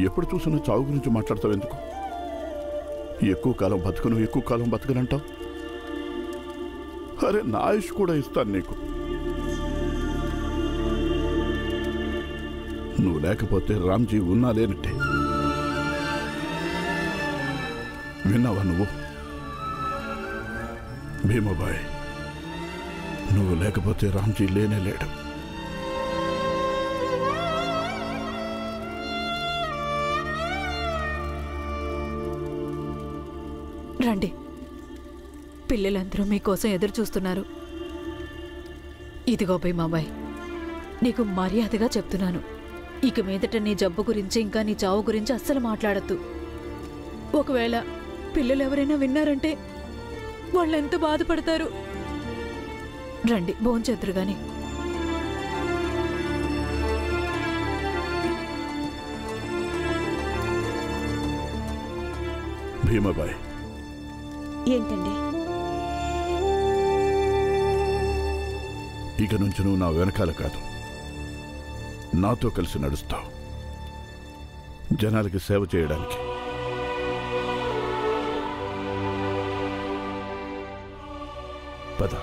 ఎప్పుడు చూసినా చావు గురించి మాట్లాడతావు ఎందుకు? ఎక్కువ కాలం బతుకనంటావు. అరే నా ఆయుష్ కూడా ఇస్తాను నీకు. నువ్వు లేకపోతే రామ్జీ ఉన్నా లేనట్టే. విన్నావా నువ్వు? భీమాబాయ్, నువ్వు లేకపోతే రామ్జీ లేనే లేడు. రండి, పిల్లలందరూ మీకోసం ఎదురు చూస్తున్నారు. ఇదిగో భీమాబాయ్, నీకు మర్యాదగా చెప్తున్నాను, ఇక మీదట నీ జబ్బు గురించి ఇంకా నీ చావు గురించి అస్సలు మాట్లాడద్దు. ఒకవేళ పిల్లలెవరైనా విన్నారంటే వాళ్ళెంత బాధపడతారు. రండి, భోంచేద్దురు గాని. భీమాబాయ్, ఏంటండి? ఇక నుంచి నువ్వు నా వెనకాల కాదు, నాతో కలిసి నడుస్తావు, జనాలకి సేవ చేయడానికి. పద.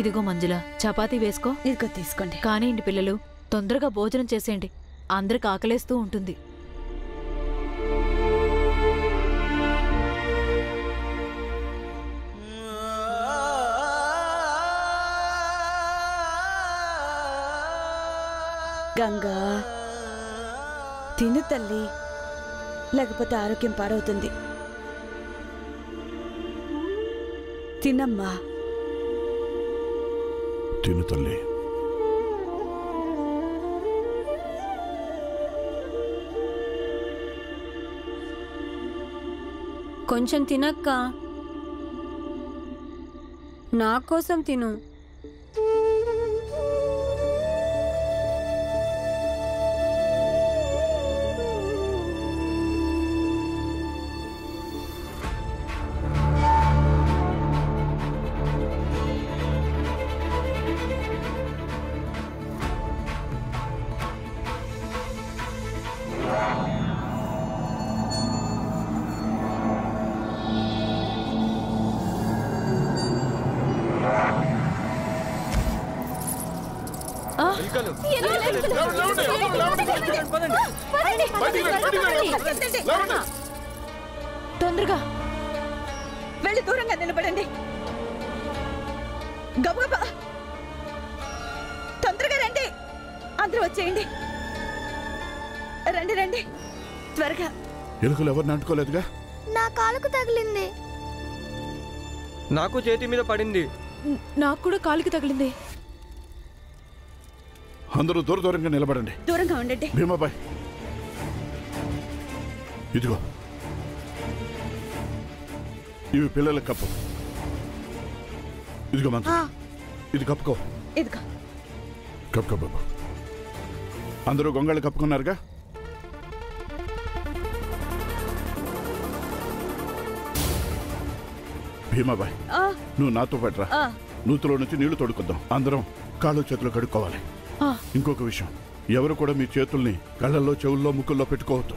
ఇదిగో మంజుల, చపాతీ వేసుకో. ఇదిగో తీసుకోండి. కానివ్వండి పిల్లలు, తొందరగా భోజనం చేసేయండి, అందరికి ఆకలేస్తూ ఉంటుంది. గంగా, తిను తల్లి, లేకపోతే ఆరోగ్యం పాడవుతుంది. తినమ్మా. తిను తల్లి. కొంచెం తినక్క, నా కోసం తిను. తొందరగా వెళ్ళి దూరంగా నిలబడండి. గబగబా తొందరగా రండి, అందరూ వచ్చేయండి. రండి రండి త్వరగా. ఎలుకలు ఎవరిని అంటుకోలేదుగా? నా కాలుకు తగిలింది. నాకు చేతి మీద పడింది. నాకు కూడా కాలికి తగిలింది. అందరూ దూరంగా నిలబడండి. దూరంగా ఉండండి. భీమాబాయ్, ఇదిగో ఇవి పిల్లల కప్పు. ఇదిగో మంచు, ఇది కప్పుకో. ఇదిగో కప్పుకో బాబు. అందరూ గొంగళ్ళు కప్పుకున్నారుగా? భీమాబాయ్, నువ్వు నాతో పాటు రా. నూతులో నుంచి నీళ్లు తోడుకొద్దాం. అందరం కాళ్ళు చేతులు కడుక్కోవాలి. ఇంకొక విషయం, ఎవరు కూడా మీ చేతుల్ని కళ్ళల్లో, చెవుల్లో, ముక్కుల్లో పెట్టుకోవద్దు.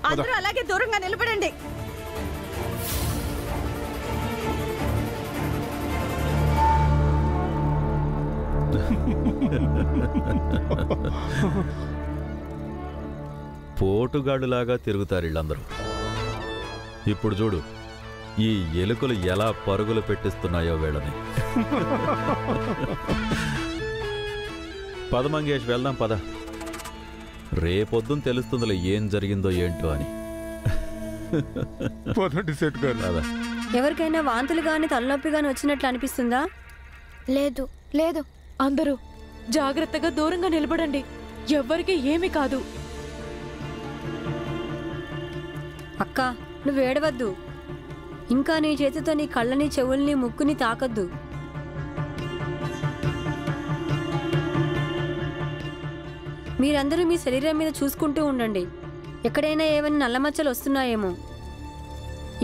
అందరూ అలాగే దూరంగా నిలబడండి. పోటుగాడులాగా తిరుగుతారు వీళ్ళందరూ. ఇప్పుడు చూడు, ఈ ఎలుకలు ఎలా పరుగులు పెట్టిస్తున్నాయో వీళ్ళని. పద మంగేష్, వెళ్దాం పద. రేపొద్దున తెలుస్తుందిలే ఏం జరిగిందో ఏంటో అని. ఎవరికైనా వాంతులు గాని తలనొప్పి గాని వచ్చినట్లు అనిపిస్తుందా? లేదు లేదు. అందరూ జాగ్రత్తగా దూరంగా నిలబడండి, ఎవ్వరికి ఏమీ కాదు. అక్క, నువ్వు ఏడవద్దు. ఇంకా నీ చేతితో నీ కళ్ళని, చెవుల్ని, ముక్కుని తాకద్దు. మీరందరూ మీ శరీరం మీద చూసుకుంటూ ఉండండి. ఎక్కడైనా ఏమైనా నల్లమచ్చలు వస్తున్నాయేమో.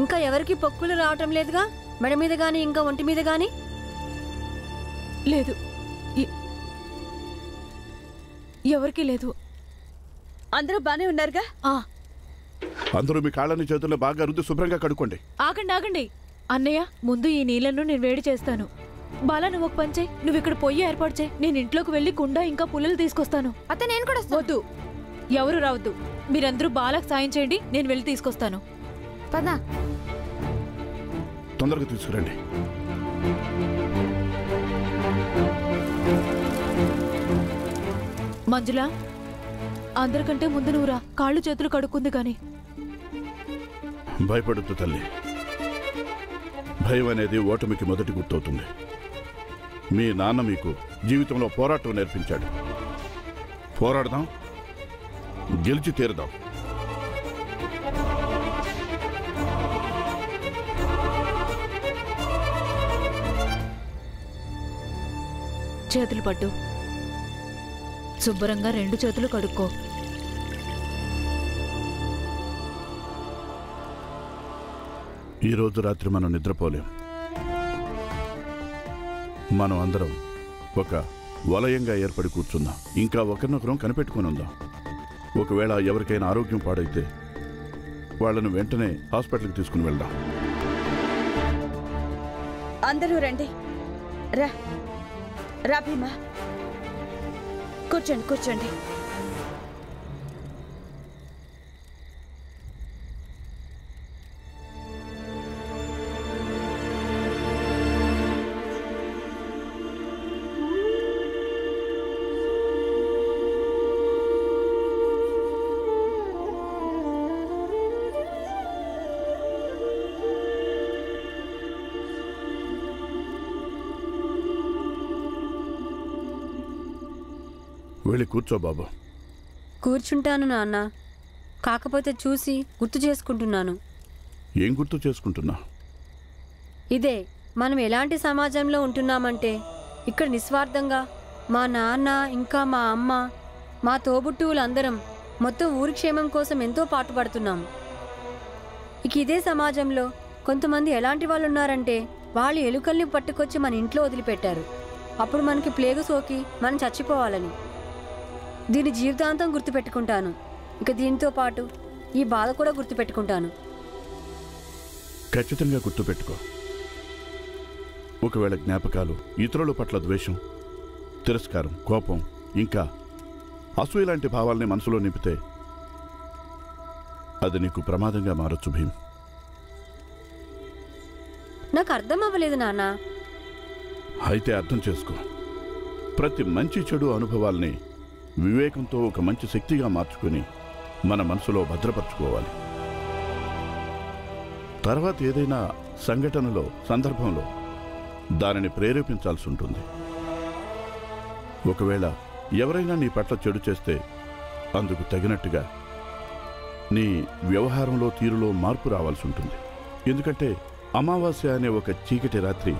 ఇంకా ఎవరికి పొక్కులు రావటం లేదుగా? మెడ మీద గాని ఇంకా ఒంటి మీద గాని? లేదు. ఎవరికీ లేదు. అందరూ బానే ఉన్నారుగా? అందరూ మీ కాళ్ళని చేతుల్లో బాగా రుద్ది శుభ్రంగా కడుక్కోండి. ఆగండి. అన్నయ్య, ముందు ఈ నీళ్లను నేను వేడి చేస్తాను. బాలా, నువ్వు ఒక పని చేయి. నువ్వు ఇక్కడ పొయ్యి ఏర్పాటు చేయి. నేను ఇంట్లోకి వెళ్ళి కుండ ఇంకా పుల్లలు తీసుకొస్తాను. అత్త నేను కూడా వద్దు, ఎవరు రావద్దు. మీరందరూ బాలకు సాయం చేయండి, నేను వెళ్ళి తీసుకొస్తాను. పదా. తొందరగా తీసుకురండి. మంజులా, అందరికంటే ముందు నువ్వురా. కాళ్ళు చేతులు కడుక్కుంది గాని. భయపడద్దు తల్లి. భయం అనేది ఓటమికి మొదటి గుర్తవుతుంది. మీ నాన్న మీకు జీవితంలో పోరాటం నేర్పించాడు. పోరాడదాం, గెలిచి తీరదాం. చేతులు పట్టు. శుభ్రంగా 2 చేతులు కడుక్కో. ఈరోజు రాత్రి మనం నిద్రపోలేం. మనం అందరం ఒక వలయంగా ఏర్పడి కూర్చుందాం. ఇంకా ఒకరినొకరం కనిపెట్టుకుని ఉందాం. ఒకవేళ ఎవరికైనా ఆరోగ్యం పాడైతే వాళ్ళను వెంటనే హాస్పిటల్కి తీసుకుని వెళ్దాం. అందరూ రండి. రా రా భీమా, కూర్చోండి. వెళ్ళి కూర్చో బాబు. కూర్చుంటాను నాన్న. కాకపోతే చూసి గుర్తు చేసుకుంటున్నాను. ఏం గుర్తు చేసుకుంటున్నా? ఇదే మనం ఎలాంటి సమాజంలో ఉంటున్నామంటే, ఇక్కడ నిస్వార్థంగా మా నాన్న ఇంకా మా అమ్మ, మా తోబుట్టువులందరం మొత్తం ఊరి క్షేమం కోసం ఎంతో పాటుపడుతున్నాం. ఇక ఇదే సమాజంలో కొంతమంది ఎలాంటి వాళ్ళు ఉన్నారంటే, వాళ్ళు ఎలుకల్ని పట్టుకొచ్చి మన ఇంట్లో వదిలిపెట్టారు. అప్పుడు మనకి ప్లేగు సోకి మనం చచ్చిపోవాలని. దీని జీవితాంతం గుర్తుపెట్టుకుంటాను. ఇక దీంతో పాటు ఈ బాధ కూడా గుర్తుపెట్టుకుంటాను. ఖచ్చితంగా గుర్తుపెట్టుకో. ఒకవేళ జ్ఞాపకాలు ఇతరుల పట్ల ద్వేషం, తిరస్కారం, కోపం, ఇంకా అసూయ లాంటి భావాల్ని మనసులో నింపితే అది నీకు ప్రమాదంగా మారొచ్చు భీమ్. నాకు అర్థం అవ్వలేదు నాన్న. అయితే అర్థం చేసుకో. ప్రతి మంచి చెడు అనుభవాల్ని వివేకంతో ఒక మంచి శక్తిగా మార్చుకుని మన మనసులో భద్రపరచుకోవాలి. తర్వాత ఏదైనా సంఘటనలో, సందర్భంలో దానిని ప్రేరేపించాల్సి ఉంటుంది. ఒకవేళ ఎవరైనా నీ పట్ల చెడు చేస్తే అందుకు తగినట్టుగా నీ వ్యవహారంలో, తీరులో మార్పు రావాల్సి ఉంటుంది. ఎందుకంటే అమావాస్య అనే ఒక చీకటి రాత్రి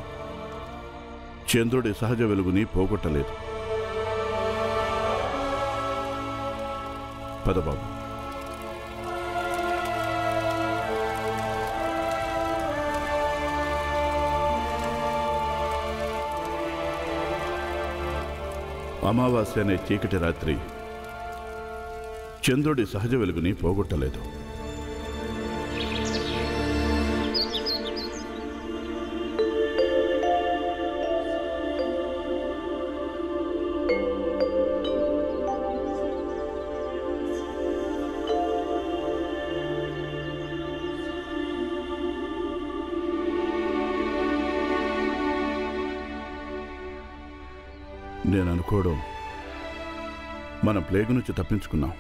చంద్రుడి సహజ వెలుగుని పోగొట్టలేదు. పదబాబు. అమావాస్య అనే చీకటి రాత్రి చంద్రుడి సహజ వెలుగుని పోగొట్టలేదు. నేను అనుకోవడం, మనం ప్లేగు నుంచి తప్పించుకున్నాం.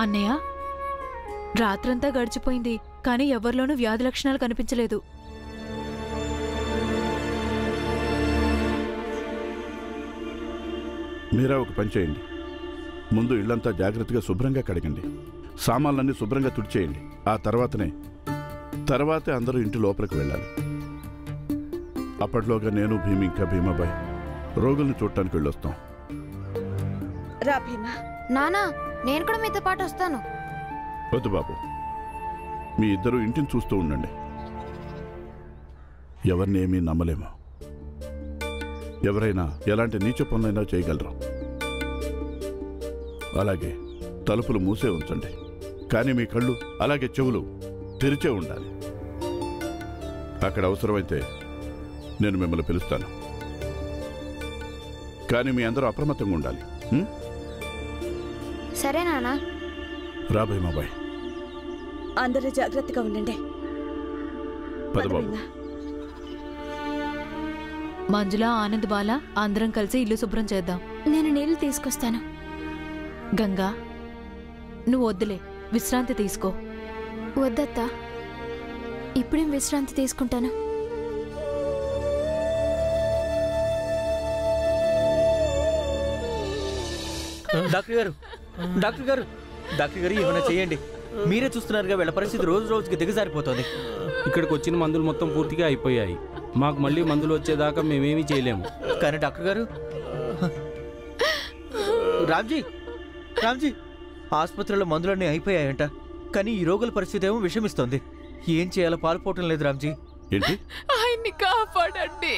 అన్నయ్య, రాత్రంతా గడిచిపోయింది, కానీ ఎవరిలోనూ వ్యాధి లక్షణాలు కనిపించలేదు. మీరా ఒక పని చేయండి. ముందు ఇళ్లంతా జాగ్రత్తగా శుభ్రంగా కడగండి. సామాన్లన్నీ శుభ్రంగా తుడిచేయండి. ఆ తర్వాతే అందరూ ఇంటి లోపలికి వెళ్ళాలి. అప్పట్లోగా నేను, భీమ్ ఇంకా భీమాబాయ్ రోగుల్ని చూడటానికి వెళ్ళొస్తాం. రా భీమా. నానా, నేను కూడా మీతో పాటు వస్తాను. వద్దు బాబు, మీ ఇద్దరు ఇంటిని చూస్తూ ఉండండి. ఎవరిని ఏమీ నమ్మలేము. ఎవరైనా ఎలాంటి నీచ పనులైనా చేయగలరు. అలాగే తలుపులు మూసే ఉంచండి, కానీ మీ కళ్ళు అలాగే చెవులు తెరిచే ఉండాలి. అక్కడ అవసరమైతే నేను మిమ్మల్ని పిలుస్తాను, కానీ మీ అందరూ అప్రమత్తంగా ఉండాలి. సరే నాన్న. రాబాయ్ మాబాయ్, అందరూ జాగ్రత్తగా ఉండండి. పదబాబు. మంజుల, ఆనంద్, బాల అందరం కలిసి ఇల్లు శుభ్రం చేద్దాం. నేను నీళ్లు తీసుకొస్తాను. గంగా, నువ్వు వద్దులే, విశ్రాంతి తీసుకో. వద్దత్తా, ఇప్పుడేం విశ్రాంతి తీసుకుంటాను. డాక్టర్ గారు, డాక్టర్ గారు, డాక్టర్ గారు ఏమైనా చేయండి. మీరే చూస్తున్నారుగా వీళ్ళ పరిస్థితి రోజు రోజుకి దిగజారిపోతుంది. ఇక్కడికి వచ్చిన మందులు మొత్తం పూర్తిగా అయిపోయాయి. మాకు మళ్ళీ మందులు వచ్చేదాకా మేమేమీ చేయలేము. కానీ డాక్టర్ గారు, రామ్జీ, రామ్జీ, ఆసుపత్రిలో మందులన్నీ అయిపోయాయంట, కానీ ఈ రోగుల పరిస్థితి ఏమో విషమిస్తోంది. ఏం చేయాలో పాల్పోవటం లేదు రామ్జీ. ఏంటి? ఆయన్ని కాపాడండి.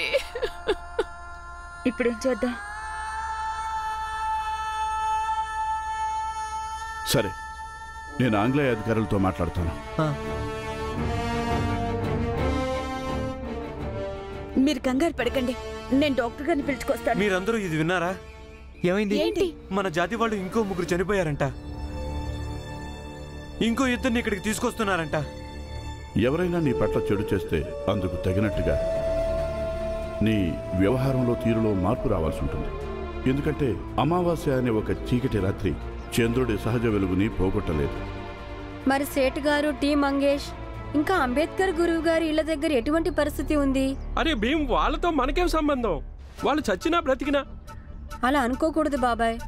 ఇప్పుడేం చేద్దాం? సరే, నేను ఆంగ్లేయ అధికారులతో మాట్లాడతాను. మీరు కంగారు పడకండి, నేను డాక్టర్ గారిని పిలుచుకొస్తాను. మీరందరూ ఇది విన్నారా? ఏమైంది? ఏంటి? మన జాతి వాళ్ళు ఇంకో 3 చనిపోయారంట. ఇంకో ఇద్దరిని ఇక్కడికి తీసుకొస్తున్నారంట. ఎవరైనా నీ పట్ల చెడు చేస్తే అందుకు తగినట్టుగా నీ వ్యవహారంలో తీరులో మార్పు రావాల్సి ఉంటుంది. ఎందుకంటే అమావాస్య అనే ఒక చీకటి రాత్రి చంద్రుడి సహజ వెలుగుని పోగొట్టలేదు. మరి సేట్ గారు, టి మంగేష్, ఇంకా అంబేద్కర్ గురువు గారి ఇళ్ల దగ్గర ఎటువంటి పరిస్థితి ఉంది? అరే భీమ్, వాళ్ళతో మనకేం సంబంధం? వాళ్ళు చచ్చినా బ్రతికినా. అలా అనుకోకూడదు బాబాయ్.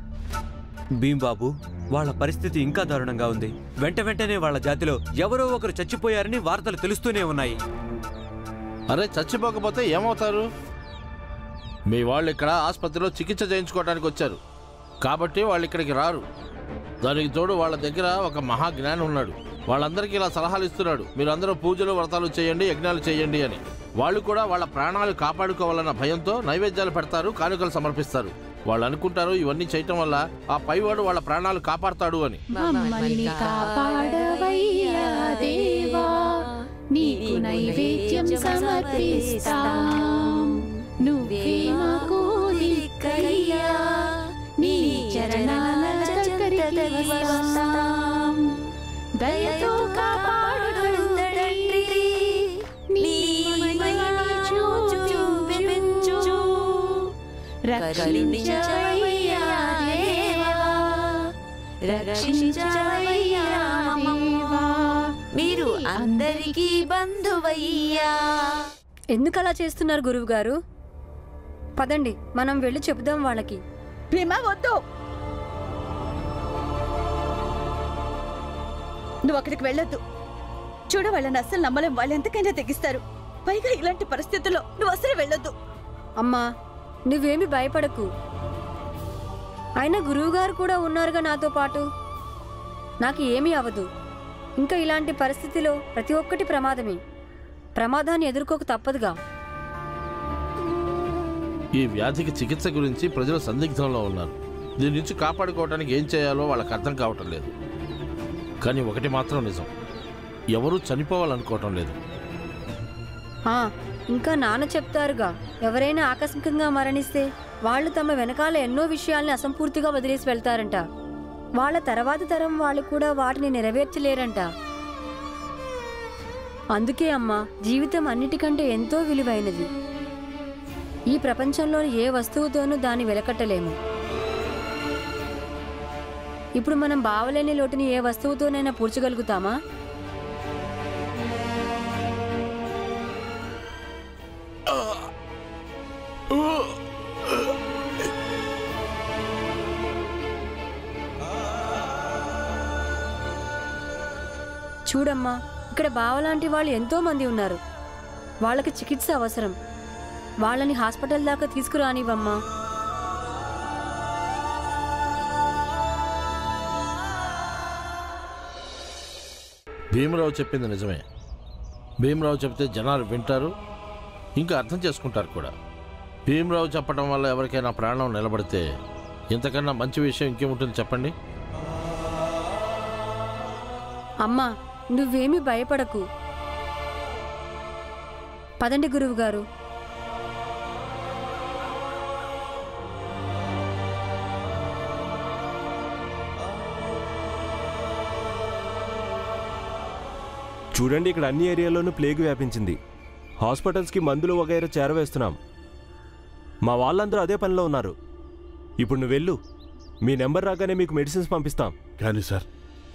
భీంబాబు, వాళ్ళ పరిస్థితి ఇంకా దారుణంగా ఉంది. వెంటనే వాళ్ళ జాతిలో ఎవరో ఒకరు చచ్చిపోయారని వార్తలు తెలుస్తూనే ఉన్నాయి. అరే, చచ్చిపోకపోతే ఏమవుతారు? మీ వాళ్ళు ఇక్కడ ఆసుపత్రిలో చికిత్స చేయించుకోవడానికి వచ్చారు కాబట్టి వాళ్ళు ఇక్కడికి రారు. దానికి తోడు వాళ్ళ దగ్గర ఒక మహాజ్ఞాని ఉన్నాడు. వాళ్ళందరికీ ఇలా సలహాలు ఇస్తున్నాడు, మీరందరూ పూజలు వ్రతాలు చేయండి, యజ్ఞాలు చేయండి అని. వాళ్ళు కూడా వాళ్ళ ప్రాణాలు కాపాడుకోవాలన్న భయంతో నైవేద్యాలు పెడతారు, కానుకలు సమర్పిస్తారు. వాళ్ళు అనుకుంటారు ఇవన్నీ చేయటం వల్ల ఆ పైవాడు వాళ్ళ ప్రాణాలు కాపాడతాడు అని. మీరు అందరికీ బంధువయ్యా. ఎందుకలా చేస్తున్నారు గురువు గారు? పదండి, మనం వెళ్ళి చెబుదాం వాళ్ళకి. భీమా, వద్దు. నువ్వు అక్కడికి వెళ్ళొద్దు. చూడ, వాళ్ళని అస్సలు నమ్మలేం. వాళ్ళు ఎంతకైనా తెగిస్తారు. పైగా ఇలాంటి పరిస్థితుల్లో నువ్వు అస్సలు వెళ్ళొద్దు. అమ్మా, నువ్వేమి భయపడకు. అయినా గురువుగారు కూడా ఉన్నారుగా నాతో పాటు. నాకు ఏమీ అవదు. ఇంకా ఇలాంటి పరిస్థితిలో ప్రతి ఒక్కటి ప్రమాదమే. ప్రమాదాన్ని ఎదుర్కోక తప్పదుగా. ఈ వ్యాధికి చికిత్స గురించి ప్రజలు సందిగ్ధంలో ఉన్నారు. దీని నుంచి కాపాడుకోవడానికి ఏం చేయాలో వాళ్ళకి అర్థం కావటం లేదు. కానీ ఒకటి మాత్రం నిజం, ఎవరూ చనిపోవాలనుకోవటం లేదు. ఇంకా నాన్న చెప్తారుగా, ఎవరైనా ఆకస్మికంగా మరణిస్తే వాళ్ళు తమ వెనకాల ఎన్నో విషయాల్ని అసంపూర్తిగా వదిలేసి వెళ్తారంట. వాళ్ళ తర్వాతి తరం వాళ్ళు కూడా వాటిని నెరవేర్చలేరంట. అందుకే అమ్మా, జీవితం అన్నిటికంటే ఎంతో విలువైనది. ఈ ప్రపంచంలోని ఏ వస్తువుతోనూ దాన్ని వెలకట్టలేము. ఇప్పుడు మనం బావలేని లోటుని ఏ వస్తువుతోనైనా పూడ్చగలుగుతామా? చూడమ్మా, ఇక్కడ బావలాంటి వాళ్ళు ఎంతో మంది ఉన్నారు. వాళ్ళకి చికిత్స అవసరం. వాళ్ళని హాస్పిటల్ దాకా తీసుకురానివమ్మా. భీమరావు చెప్పింది నిజమే. భీమరావు చెప్తే జనాలు వింటారు, ఇంకా అర్థం చేసుకుంటారు కూడా. భీమరావు చెప్పడం వల్ల ఎవరికైనా ప్రాణం నిలబడితే ఇంతకన్నా మంచి విషయం ఇంకేముంటుంది చెప్పండి? అమ్మా, నువ్వేమీ భయపడకు. పదండి గురువు గారు. చూడండి, ఇక్కడ అన్ని ఏరియాల్లోనూ ప్లేగు వ్యాపించింది. హాస్పిటల్స్కి మందులు వగైరా చేరవేస్తున్నాం. మా వాళ్ళందరూ అదే పనిలో ఉన్నారు. ఇప్పుడు నువ్వు వెళ్ళు, మీ నెంబర్ రాగానే మీకు మెడిసిన్స్ పంపిస్తాం. కానీ సార్,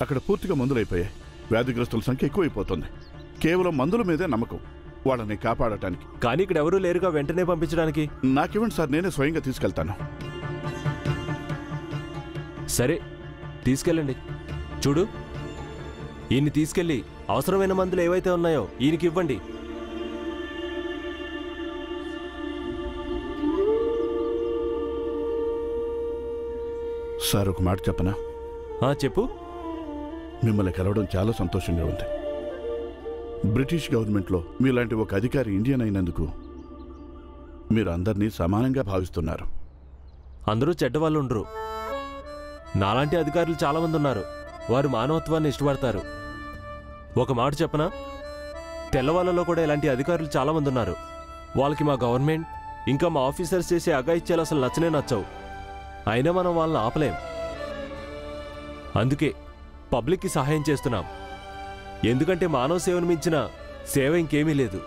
అక్కడ పూర్తిగా మందులైపోయాయి. వ్యాధిగ్రస్తుల సంఖ్య ఎక్కువైపోతుంది. కేవలం మందుల మీదే నమ్మకం వాళ్ళని కాపాడటానికి. కానీ ఇక్కడ ఎవరూ లేరుగా వెంటనే పంపించడానికి. నాకివ్వండి సార్, నేనే స్వయంగా తీసుకెళ్తాను. సరే, తీసుకెళ్ళండి. చూడు, ఈయన్ని తీసుకెళ్ళి అవసరమైన మందులు ఏవైతే ఉన్నాయో ఈయనకి ఇవ్వండి. సార్, ఒక మాట చెప్పనా? చెప్పు. మిమ్మల్ని కలవడం చాలా సంతోషంగా ఉంది. బ్రిటిష్ గవర్నమెంట్లో మీలాంటి ఒక అధికారి ఇండియన్ అయినందుకు మీరు అందరినీ సమానంగా భావిస్తున్నారు. అందరూ చెడ్డవాళ్ళు ఉండరు. నాలాంటి అధికారులు చాలామంది ఉన్నారు. వారు మానవత్వాన్ని ఇష్టపడతారు. ఒక మాట చెప్పనా, తెల్లవాళ్ళలో కూడా ఇలాంటి అధికారులు చాలామంది ఉన్నారు. వాళ్ళకి మా గవర్నమెంట్ ఇంకా మా ఆఫీసర్స్ చేసే అఘాయిత్యాలు అసలు నచ్చనే నచ్చవు. అయినా మనం వాళ్ళని ఆపలేం. అందుకే పబ్లిక్కి సహాయం చేస్తున్నాం. ఎందుకంటే మానవ సేవను మించిన సేవ ఇంకేమీ లేదు.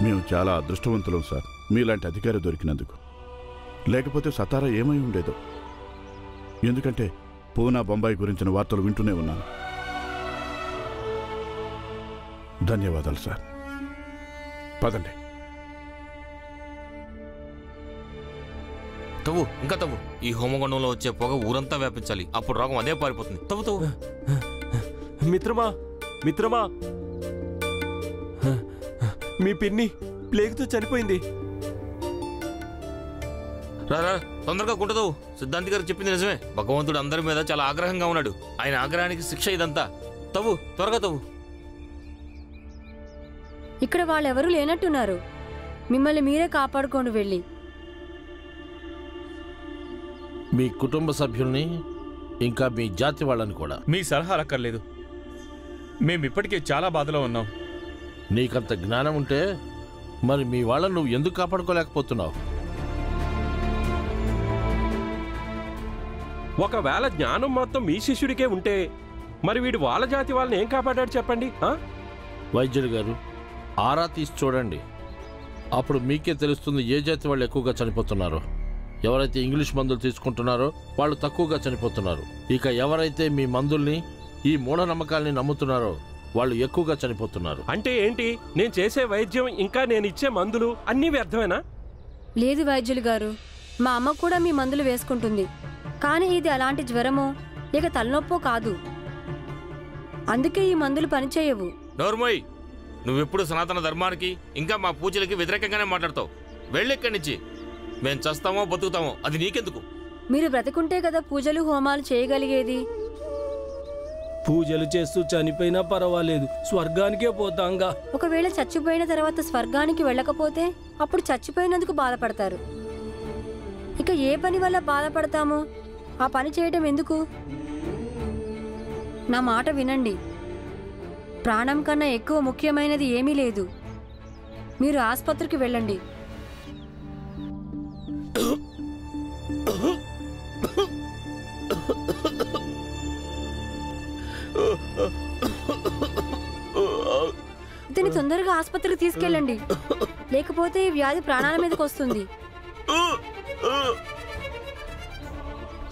మేము చాలా అదృష్టవంతులం సార్, మీలాంటి అధికారి దొరికినందుకు. లేకపోతే సతారా ఏమై ఉండేదో. ఎందుకంటే పూనా, బొంబాయి గురించిన వార్తలు వింటూనే ఉన్నాను. ధన్యవాదాలు సార్. పదండి. తవ్వు, ఇంకా తవ్వు. ఈ హోమగుండంలో వచ్చే పొగ ఊరంతా వ్యాపించాలి. అప్పుడు రోగం అదే పారిపోతుంది. తవ్వు తవ్వు. మిత్రమా, మిత్రమా, మీ పిన్ని ప్లేగుతో చనిపోయింది. రారా, తొందరగా కుంటదవు. సిద్ధాంతి గారు చెప్పింది నిజమే. భగవంతుడు అందరి మీద చాలా ఆగ్రహంగా ఉన్నాడు. ఆయన ఆగ్రహానికి శిక్ష ఇదంతా. తవ్వు, త్వరగా తవ్వు. ఇక్కడ వాళ్ళెవరూ లేనట్టున్నారు. మిమ్మల్ని మీరే కాపాడుకోండి వెళ్ళి. మీ కుటుంబ సభ్యుల్ని ఇంకా మీ జాతి వాళ్ళని కూడా. మీ సలహా అక్కర్లేదు. మేమిప్పటికే చాలా బాధలో ఉన్నాం. నీకంత జ్ఞానం ఉంటే మరి మీ వాళ్ళని నువ్వు ఎందుకు కాపాడుకోలేకపోతున్నావు? ఒకవేళ జ్ఞానం మొత్తం మీ శిష్యుడికే ఉంటే మరి వీడు వాళ్ళ జాతి వాళ్ళని ఏం కాపాడాడు చెప్పండి? వైద్యుడు గారు, ఆరా తీసి చూడండి. అప్పుడు మీకే తెలుస్తుంది ఏ జాతి వాళ్ళు ఎక్కువగా చనిపోతున్నారో. ఎవరైతే ఇంగ్లీష్ మందులు తీసుకుంటున్నారో వాళ్ళు తక్కువగా చనిపోతున్నారు. ఇక ఎవరైతే మీ మందుల్ని, ఈ మూఢనమ్మకాల్ని నమ్ముతున్నారో వాళ్ళు ఎక్కువగా చనిపోతున్నారు. అంటే ఏంటి? నేను చేసే వైద్యం ఇంకా నేను ఇచ్చే మందులు అన్నీ వ్యర్థమేనా? లేదు వైద్యులు గారు, మా అమ్మ కూడా మీ మందులు వేసుకుంటుంది. కానీ ఇది అలాంటి జ్వరమో లేక తలనొప్పో కాదు. అందుకే ఈ మందులు పనిచేయవు. నోర్మోయ్, నువ్వెప్పుడు సనాతన ధర్మానికి ఇంకా మా పూజలకి వ్యతిరేకంగానే మాట్లాడతావు. వెళ్ళెక్కడి నుంచి. మేం చస్తామో బతుకుతామో అది నీకెందుకు? మీరు బ్రతికుంటే కదా పూజలు హోమాలు చేయగలిగేది. పూజలు చేస్తూ చనిపోయినా పర్వాలేదు, స్వర్గానికే పోతాంగా. ఒకవేళ చచ్చిపోయిన తర్వాత స్వర్గానికి వెళ్ళకపోతే అప్పుడు చచ్చిపోయినందుకు బాధపడతారు. ఇక ఏ పని వల్ల బాధపడతామో ఆ పని చేయటం ఎందుకు? నా మాట వినండి. ప్రాణం కన్నా ఎక్కువ ముఖ్యమైనది ఏమీ లేదు. మీరు ఆసుపత్రికి వెళ్ళండి. ఇతని తొందరగా ఆసుపత్రికి తీసుకెళ్ళండి, లేకపోతే ఈ వ్యాధి ప్రాణాల మీదకి వస్తుంది.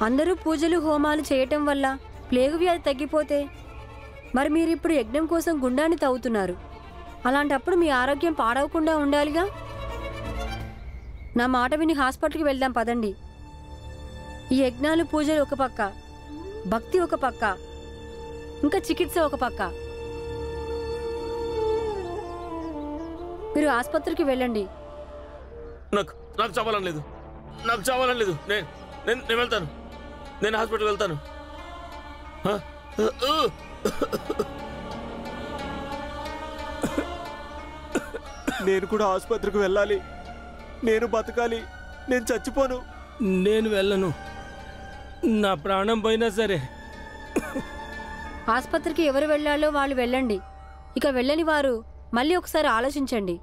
అందరూ పూజలు హోమాలు చేయటం వల్ల ప్లేగు వ్యాధి తగ్గిపోతే మరి మీరు ఇప్పుడు యజ్ఞం కోసం గుండాన్ని తవ్వుతున్నారు. అలాంటప్పుడు మీ ఆరోగ్యం పాడవకుండా ఉండాలిగా. నా మాట విని హాస్పిటల్కి వెళ్దాం పదండి. ఈ యజ్ఞాలు పూజలు ఒక పక్క, భక్తి ఒక పక్క, ఇంకా చికిత్స ఒక పక్క. మీరు ఆసుపత్రికి వెళ్ళండి. నాకు చావాలని లేదు, నాకు చావాలని లేదు. నేను వెళ్తాను, నేను హాస్పిటల్కి వెళ్తాను. నేను కూడా ఆసుపత్రికి వెళ్ళాలి. నేను బతకాలి. నేను చచ్చిపోను. నేను వెళ్ళను. నా ప్రాణం పోయినా సరే. ఆసుపత్రికి ఎవరు వెళ్ళాలో వాళ్ళు వెళ్ళండి. ఇక వెళ్ళని వారు మళ్ళీ ఒకసారి ఆలోచించండి.